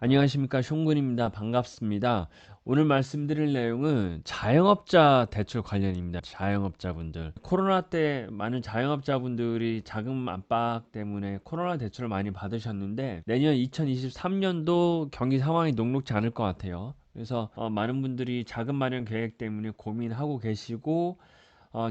안녕하십니까, 숑군입니다. 반갑습니다. 오늘 말씀드릴 내용은 자영업자 대출 관련입니다. 자영업자분들, 코로나 때 많은 자영업자분들이 자금 압박 때문에 코로나 대출을 많이 받으셨는데 내년 2023년도 경기 상황이 녹록지 않을 것 같아요. 그래서 많은 분들이 자금 마련 계획 때문에 고민하고 계시고,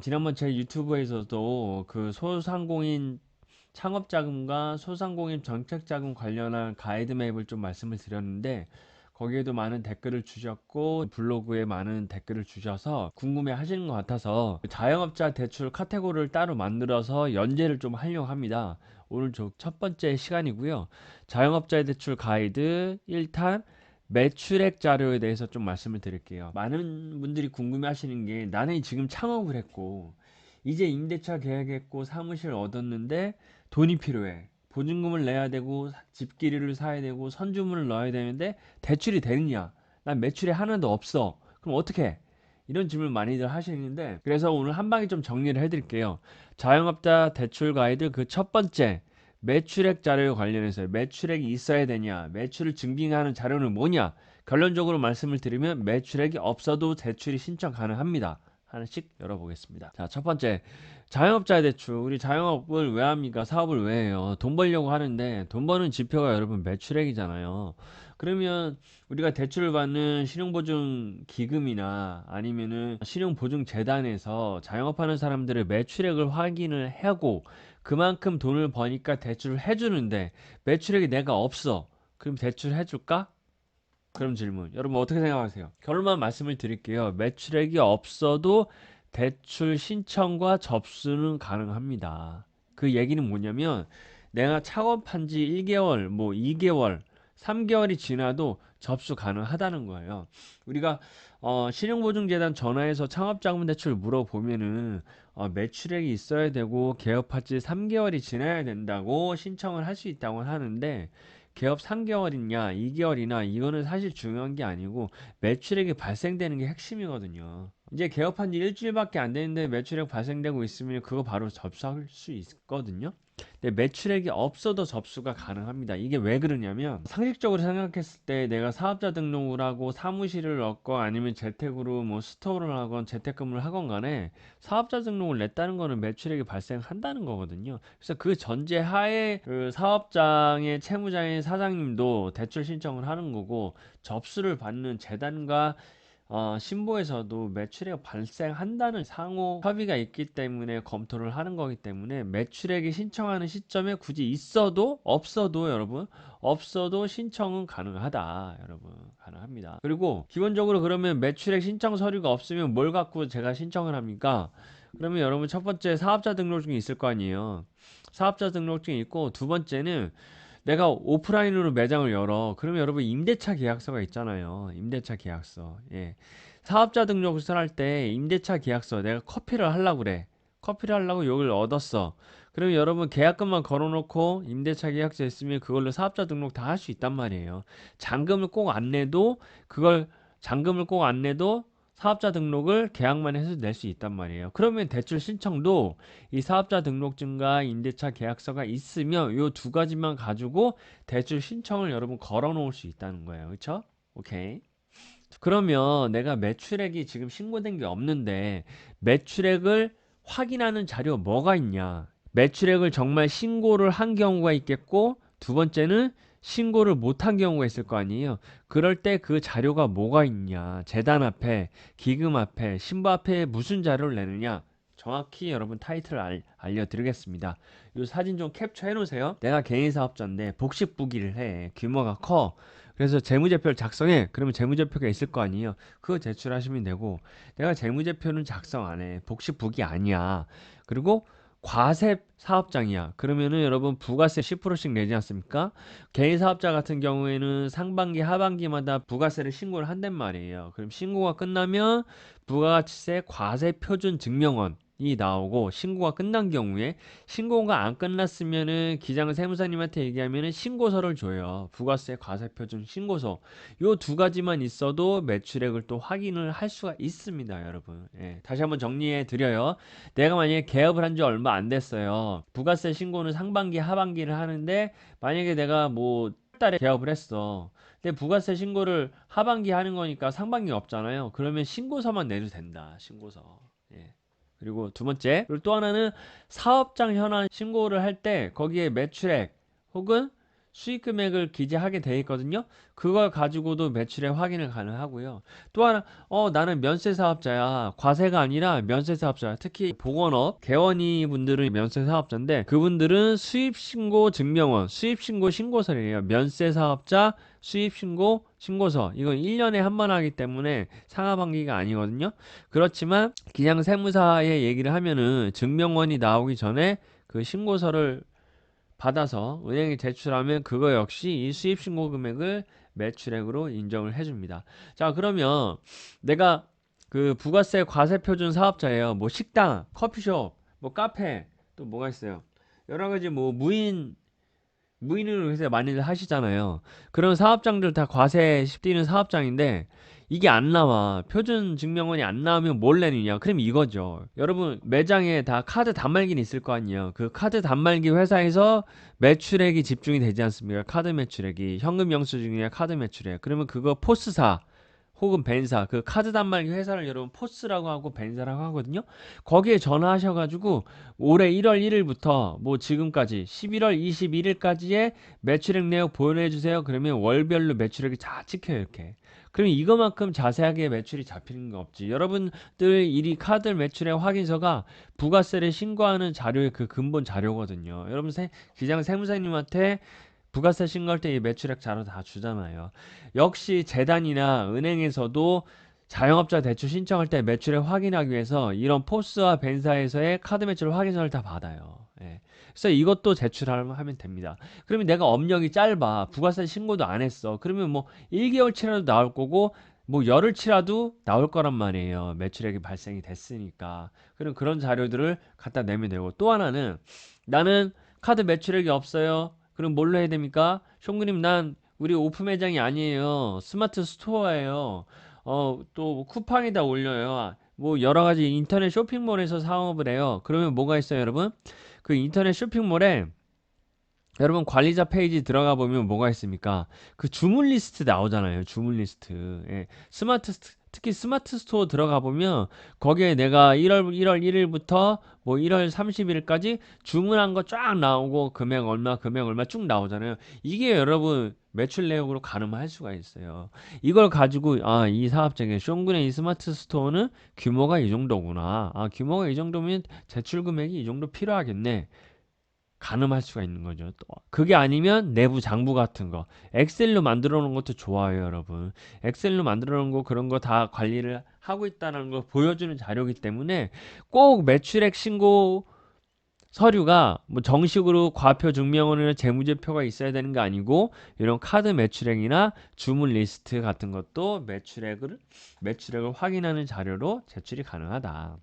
지난번 제 유튜브에서도 그 소상공인 창업자금과 소상공인 정책자금 관련한 가이드맵을 좀 말씀을 드렸는데, 거기에도 많은 댓글을 주셨고 블로그에 많은 댓글을 주셔서 궁금해 하시는 것 같아서 자영업자 대출 카테고리를 따로 만들어서 연재를 좀 하려고 합니다. 오늘 첫 번째 시간이고요. 자영업자 대출 가이드 1탄 매출액 자료에 대해서 좀 말씀을 드릴게요. 많은 분들이 궁금해 하시는 게, 나는 지금 창업을 했고 이제 임대차 계약했고 사무실 얻었는데 돈이 필요해. 보증금을 내야 되고 집기리를 사야 되고 선주문을 넣어야 되는데 대출이 되느냐? 난 매출이 하나도 없어. 그럼 어떻게? 이런 질문 많이들 하시는데, 그래서 오늘 한 방에 좀 정리를 해드릴게요. 자영업자 대출 가이드 그 첫 번째, 매출액 자료에 관련해서 매출액이 있어야 되냐, 매출을 증빙하는 자료는 뭐냐. 결론적으로 말씀을 드리면 매출액이 없어도 대출이 신청 가능합니다. 하나씩 열어보겠습니다. 자, 첫 번째, 자영업자 대출. 우리 자영업을 왜 합니까? 사업을 왜 해요? 돈 벌려고 하는데 돈 버는 지표가 여러분 매출액이잖아요. 그러면 우리가 대출을 받는 신용보증기금이나 아니면은 신용보증재단에서 자영업하는 사람들의 매출액을 확인을 하고 그만큼 돈을 버니까 대출을 해주는데, 매출액이 내가 없어. 그럼 대출 해줄까? 그럼 질문. 여러분 어떻게 생각하세요? 결론만 말씀을 드릴게요. 매출액이 없어도 대출 신청과 접수는 가능합니다. 그 얘기는 뭐냐면, 내가 창업한 지 1개월, 뭐 2개월, 3개월이 지나도 접수 가능하다는 거예요. 우리가 신용보증재단 전화해서 창업자금 대출 물어보면은 매출액이 있어야 되고 개업한 지 3개월이 지나야 된다고 신청을 할 수 있다고 하는데, 개업 3개월이냐 2개월이나 이거는 사실 중요한 게 아니고 매출액이 발생되는 게 핵심이거든요. 이제 개업한 지 일주일밖에 안 되는데 매출액 발생되고 있으면 그거 바로 접수할 수 있거든요. 근데 매출액이 없어도 접수가 가능합니다. 이게 왜 그러냐면, 상식적으로 생각했을 때 내가 사업자 등록을 하고 사무실을 얻고 아니면 재택으로 뭐 스토어를 하건 재택근무를 하건 간에 사업자 등록을 냈다는 거는 매출액이 발생한다는 거거든요. 그래서 그 전제 하에 그 사업장의 채무자의 사장님도 대출 신청을 하는 거고, 접수를 받는 재단과 신보에서도 매출액 발생한다는 상호 협의가 있기 때문에 검토를 하는 거기 때문에, 매출액이 신청하는 시점에 굳이 있어도 없어도 여러분, 없어도 신청은 가능하다. 여러분, 가능합니다. 그리고 기본적으로 그러면 매출액 신청 서류가 없으면 뭘 갖고 제가 신청을 합니까? 그러면 여러분 첫 번째 사업자 등록증이 있을 거 아니에요. 사업자 등록증이 있고, 두 번째는 내가 오프라인으로 매장을 열어. 그러면 여러분 임대차 계약서가 있잖아요. 임대차 계약서. 예. 사업자 등록을 할 때 임대차 계약서, 내가 커피를 하려고 그래. 커피를 하려고 여기를 얻었어. 그러면 여러분 계약금만 걸어놓고 임대차 계약서 있으면 그걸로 사업자 등록 다 할 수 있단 말이에요. 잔금을 꼭 안 내도 그걸 잔금을 꼭 안 내도 사업자 등록을 계약만 해서 낼 수 있단 말이에요. 그러면 대출 신청도 이 사업자 등록증과 임대차 계약서가 있으면 이 두 가지만 가지고 대출 신청을 여러분 걸어 놓을 수 있다는 거예요. 그쵸? 오케이. 그러면 내가 매출액이 지금 신고된 게 없는데 매출액을 확인하는 자료 뭐가 있냐? 매출액을 정말 신고를 한 경우가 있겠고, 두 번째는 신고를 못한 경우가 있을 거 아니에요. 그럴 때 그 자료가 뭐가 있냐? 재단 앞에, 기금 앞에, 신부 앞에 무슨 자료를 내느냐? 정확히 여러분 타이틀을 알려드리겠습니다. 이 사진 좀 캡처해 놓으세요. 내가 개인 사업자인데 복식부기를 해. 규모가 커. 그래서 재무제표를 작성해. 그러면 재무제표가 있을 거 아니에요. 그거 제출하시면 되고, 내가 재무제표는 작성 안 해. 복식부기 아니야. 그리고 과세 사업장이야. 그러면은 여러분 부가세 10%씩 내지 않습니까? 개인 사업자 같은 경우에는 상반기, 하반기마다 부가세를 신고를 한단 말이에요. 그럼 신고가 끝나면 부가세 과세 표준 증명원 이 나오고, 신고가 끝난 경우에, 신고가 안 끝났으면은 기장 세무사님한테 얘기하면은 신고서를 줘요. 부가세 과세표준 신고서. 요 두 가지만 있어도 매출액을 또 확인을 할 수가 있습니다, 여러분. 예, 다시 한번 정리해 드려요. 내가 만약에 개업을 한 지 얼마 안 됐어요. 부가세 신고는 상반기, 하반기를 하는데, 만약에 내가 뭐 달에 개업을 했어. 근데 부가세 신고를 하반기 하는 거니까 상반기 없잖아요. 그러면 신고서만 내도 된다. 신고서. 예. 그리고 두 번째, 그리고 또 하나는 사업장 현황 신고를 할 때 거기에 매출액 혹은 수익 금액을 기재하게 돼 있거든요. 그걸 가지고도 매출액 확인을 가능하고요. 또 하나, 나는 면세 사업자야. 과세가 아니라 면세 사업자야. 특히 보건업, 개원이 분들은 면세 사업자인데 그분들은 수입 신고 증명원, 수입 신고 신고서래요. 면세 사업자 수입 신고 신고서. 이건 1년에 한 번 하기 때문에 상하반기가 아니거든요. 그렇지만 그냥 세무사의 얘기를 하면은 증명원이 나오기 전에 그 신고서를 받아서 은행에 제출하면 그거 역시 이 수입 신고 금액을 매출액으로 인정을 해줍니다. 자, 그러면 내가 그 부가세 과세 표준 사업자예요. 뭐 식당, 커피숍, 뭐 카페, 또 뭐가 있어요? 여러 가지 뭐 무인으로 해서 많이들 하시잖아요. 그런 사업장들 다 과세 뛰는 사업장인데 이게 안 나와. 표준 증명원이 안 나오면 뭘 내느냐? 그럼 이거죠. 여러분 매장에 다 카드 단말기는 있을 거 아니에요. 그 카드 단말기 회사에서 매출액이 집중이 되지 않습니까? 카드 매출액이 현금 영수증이나 카드 매출액. 그러면 그거 포스사 혹은 벤사, 그 카드 단말기 회사를 여러분 포스라고 하고 벤사라고 하거든요. 거기에 전화하셔가지고 올해 1월 1일부터 뭐 지금까지 11월 21일까지의 매출액 내역 보내주세요. 그러면 월별로 매출액이 다 찍혀요, 이렇게. 그러면 이거만큼 자세하게 매출이 잡히는 거 없지. 여러분들 이 카드 매출액 확인서가 부가세를 신고하는 자료의 그 근본 자료거든요. 여러분 기장 세무사님한테 부가세 신고할 때 이 매출액 자료 다 주잖아요. 역시 재단이나 은행에서도 자영업자 대출 신청할 때 매출액 확인하기 위해서 이런 포스와 벤사에서의 카드 매출 확인서를 다 받아요. 예. 그래서 이것도 제출하면 됩니다. 그러면 내가 업력이 짧아. 부가세 신고도 안 했어. 그러면 뭐 1개월 치라도 나올 거고 뭐 열흘 치라도 나올 거란 말이에요. 매출액이 발생이 됐으니까. 그럼 그런 자료들을 갖다 내면 되고 또 하나는 나는 카드 매출액이 없어요. 그럼 뭘로 해야 됩니까? 숑그님 난 우리 오프 매장이 아니에요. 스마트 스토어예요. 또 쿠팡에다 올려요. 뭐 여러 가지 인터넷 쇼핑몰에서 사업을 해요. 그러면 뭐가 있어요, 여러분? 그 인터넷 쇼핑몰에 여러분 관리자 페이지 들어가 보면 뭐가 있습니까? 그 주문 리스트 나오잖아요. 주문 리스트. 예. 특히 스마트 스토어 들어가 보면 거기에 내가 1월 1일부터 뭐 1월 30일까지 주문한 거 쫙 나오고 금액 얼마 쭉 나오잖아요. 이게 여러분 매출 내역으로 가늠할 수가 있어요. 이걸 가지고 이 사업장의 숑군의 이 스마트 스토어는 규모가 이 정도구나. 규모가 이 정도면 제출 금액이 이 정도 필요하겠네. 가늠할 수가 있는 거죠. 또 그게 아니면 내부 장부 같은 거 엑셀로 만들어 놓은 것도 좋아요, 여러분. 엑셀로 만들어 놓은 거 그런 거 다 관리를 하고 있다는 걸 보여주는 자료이기 때문에 꼭 매출액 신고 서류가 뭐 정식으로 과표 증명원이나 재무제표가 있어야 되는 게 아니고 이런 카드 매출액이나 주문 리스트 같은 것도 매출액을 확인하는 자료로 제출이 가능하다.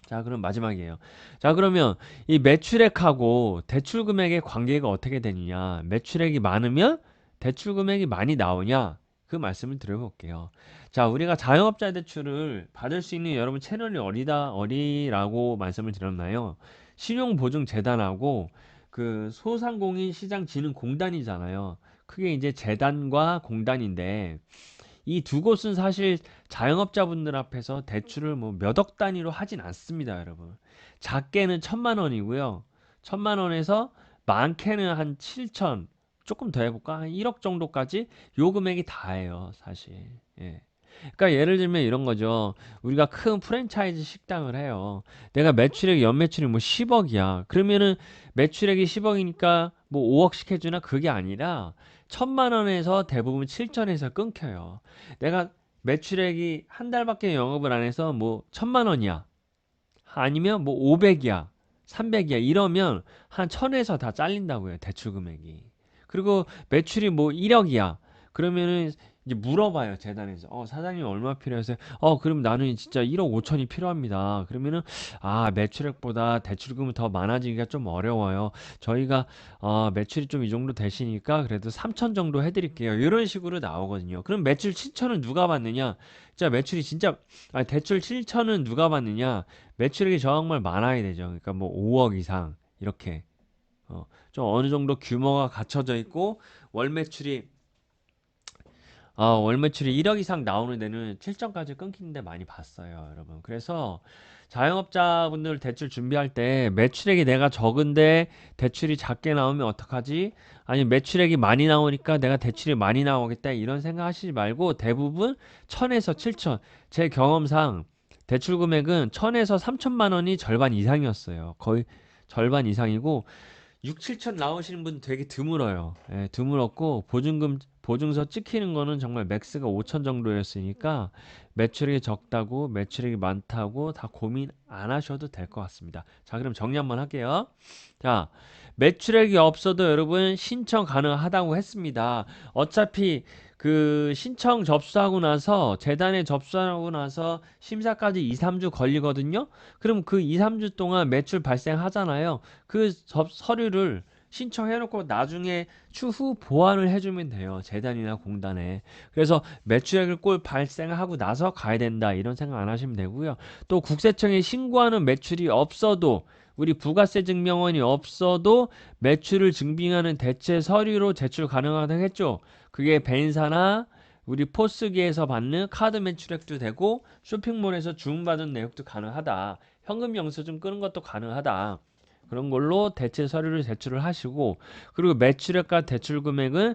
자, 그럼 마지막이에요. 자, 그러면 이 매출액하고 대출 금액의 관계가 어떻게 되느냐? 매출액이 많으면 대출 금액이 많이 나오냐? 그 말씀을 드려볼게요. 자, 우리가 자영업자 대출을 받을 수 있는 여러분 채널이 어디라고 말씀을 드렸나요? 신용보증재단하고 그 소상공인시장진흥공단이잖아요. 그게 이제 재단과 공단인데 이 두 곳은 사실 자영업자분들 앞에서 대출을 뭐 몇 억 단위로 하진 않습니다, 여러분. 작게는 1,000만 원이고요. 1,000만 원에서 많게는 한 7천, 조금 더 해볼까? 한 1억 정도까지 요 금액이 다예요, 사실. 예. 그러니까 예를 들면 이런 거죠. 우리가 큰 프랜차이즈 식당을 해요. 내가 연매출이 뭐 10억이야. 그러면은 매출액이 10억이니까 뭐 5억씩 해주나? 그게 아니라 1,000만 원에서 대부분 7천에서 끊겨요. 내가 매출액이 한 달밖에 영업을 안 해서 뭐 1,000만 원이야. 아니면 뭐 500이야. 300이야. 이러면 한 1,000에서 다 잘린다고요. 대출 금액이. 그리고 매출이 뭐 1억이야. 그러면은 이제 물어봐요. 재단에서. 사장님 얼마 필요하세요? 그럼 나는 진짜 1억 5천이 필요합니다. 그러면은 매출액보다 대출금이 더 많아지기가 좀 어려워요. 저희가 매출이 좀 이 정도 되시니까 그래도 3천 정도 해드릴게요. 이런 식으로 나오거든요. 그럼 매출 7천은 누가 받느냐? 대출 7천은 누가 받느냐? 매출액이 정말 많아야 되죠. 그러니까 뭐 5억 이상 이렇게 좀 어느 정도 규모가 갖춰져 있고 월 매출이 월 매출이 1억 이상 나오는 데는 7천까지 끊기는 데 많이 봤어요, 여러분. 그래서 자영업자분들 대출 준비할 때 매출액이 내가 적은데 대출이 작게 나오면 어떡하지? 아니, 매출액이 많이 나오니까 내가 대출이 많이 나오겠다. 이런 생각 하시지 말고 대부분 1000에서 7000. 제 경험상 대출 금액은 1000에서 3000만 원이 절반 이상이었어요. 거의 절반 이상이고 6, 7천 나오시는 분 되게 드물어요. 예, 드물었고 보증서 찍히는 거는 정말 맥스가 5천 정도였으니까 매출액이 적다고 매출액이 많다고 다 고민 안 하셔도 될 것 같습니다. 자, 그럼 정리 한번 할게요. 자, 매출액이 없어도 여러분 신청 가능하다고 했습니다. 어차피 그 신청 접수하고 나서 재단에 접수하고 나서 심사까지 2, 3주 걸리거든요. 그럼 그 2, 3주 동안 매출 발생하잖아요. 그 서류를 신청해놓고 나중에 추후 보완을 해주면 돼요. 재단이나 공단에. 그래서 매출액을 꼴 발생하고 나서 가야 된다. 이런 생각 안 하시면 되고요. 또 국세청에 신고하는 매출이 없어도 우리 부가세 증명원이 없어도 매출을 증빙하는 대체 서류로 제출 가능하다고 했죠. 그게 벤사나 우리 포스기에서 받는 카드 매출액도 되고 쇼핑몰에서 주문받은 내역도 가능하다. 현금 영수증 끄는 것도 가능하다. 그런 걸로 대체 서류를 제출을 하시고 그리고 매출액과 대출 금액은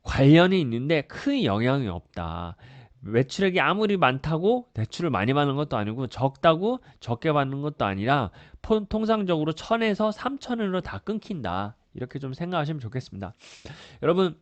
관련이 있는데 큰 영향이 없다. 매출액이 아무리 많다고 대출을 많이 받는 것도 아니고 적다고 적게 받는 것도 아니라 통상적으로 1000에서 3000으로 다 끊긴다. 이렇게 좀 생각하시면 좋겠습니다. 여러분,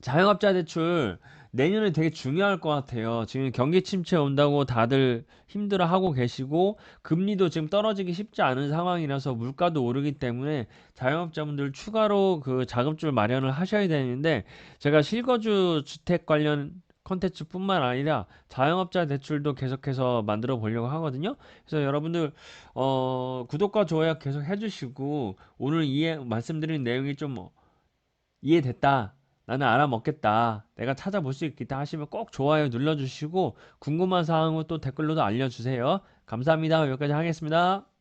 자영업자 대출 내년에 되게 중요할 것 같아요. 지금 경기 침체 온다고 다들 힘들어하고 계시고 금리도 지금 떨어지기 쉽지 않은 상황이라서 물가도 오르기 때문에 자영업자분들 추가로 그 자금줄 마련을 하셔야 되는데 제가 실거주 주택 관련 컨텐츠뿐만 아니라 자영업자 대출도 계속해서 만들어 보려고 하거든요. 그래서 여러분들 구독과 좋아요 계속 해주시고 오늘 말씀드린 내용이 좀 이해됐다. 나는 알아먹겠다. 내가 찾아볼 수 있겠다 하시면 꼭 좋아요 눌러주시고 궁금한 사항은 또 댓글로도 알려주세요. 감사합니다. 여기까지 하겠습니다.